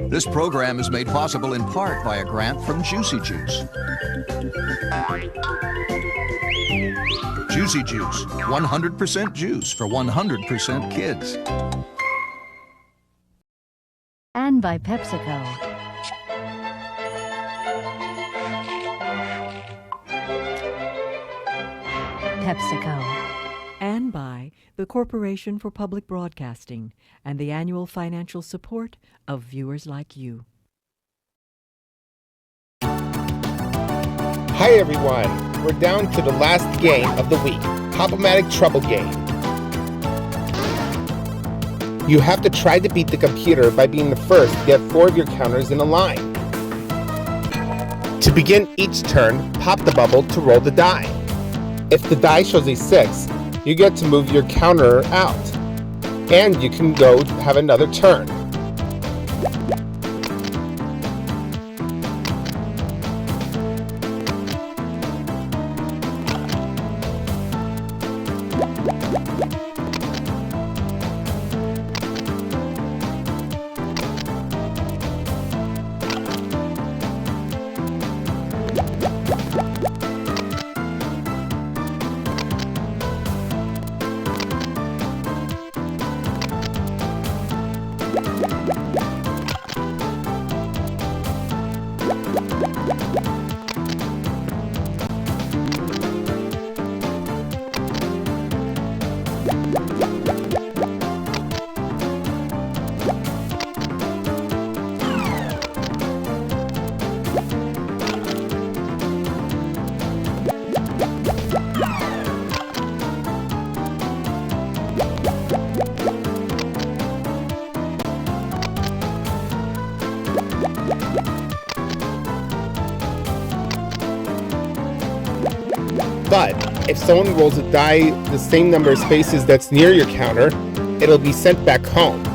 This program is made possible in part by a grant from Juicy Juice. Juicy Juice, 100% juice for 100% kids. And by PepsiCo. PepsiCo. And by the Corporation for Public Broadcasting and the annual financial support of viewers like you. Hi everyone, we're down to the last game of the week, Pop-o-Matic Trouble Game. You have to try to beat the computer by being the first to get 4 of your counters in a line. To begin each turn, pop the bubble to roll the die. If the die shows a 6, you get to move your counter out, and you can go have another turn. But if someone rolls a die the same number of spaces that's near your counter, it'll be sent back home.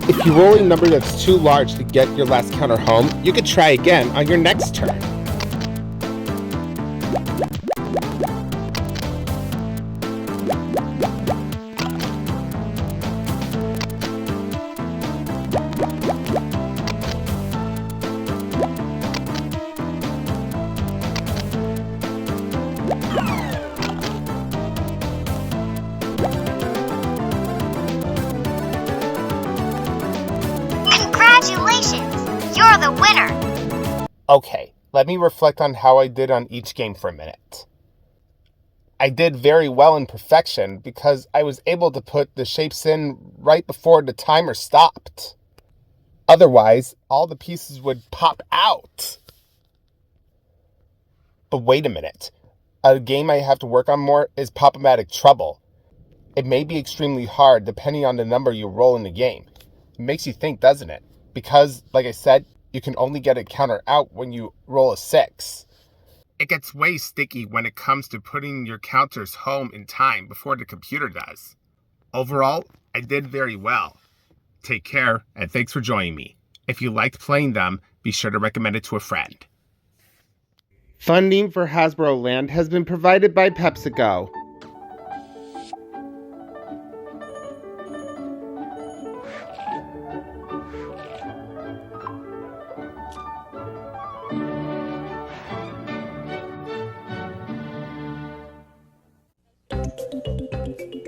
If you roll a number that's too large to get your last counter home, you could try again on your next turn. Congratulations! You're the winner! Okay, let me reflect on how I did on each game for a minute. I did very well in perfection because I was able to put the shapes in right before the timer stopped. Otherwise, all the pieces would pop out. But wait a minute. A game I have to work on more is Pop-o-Matic Trouble. It may be extremely hard depending on the number you roll in the game. It makes you think, doesn't it? Because, like I said, you can only get a counter out when you roll a 6. It gets way sticky when it comes to putting your counters home in time before the computer does. Overall, I did very well. Take care, and thanks for joining me. If you liked playing them, be sure to recommend it to a friend. Funding for Hasbro Land has been provided by PepsiCo.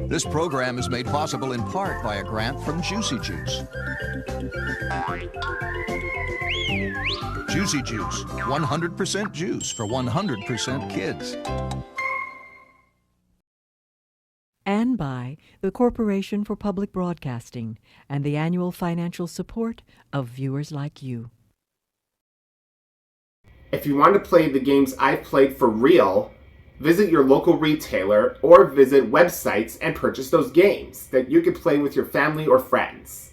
This program is made possible in part by a grant from Juicy Juice. Juicy Juice, 100% juice for 100% kids. And by the Corporation for Public Broadcasting and the annual financial support of viewers like you. If you want to play the games I've played for real, visit your local retailer or visit websites and purchase those games that you can play with your family or friends.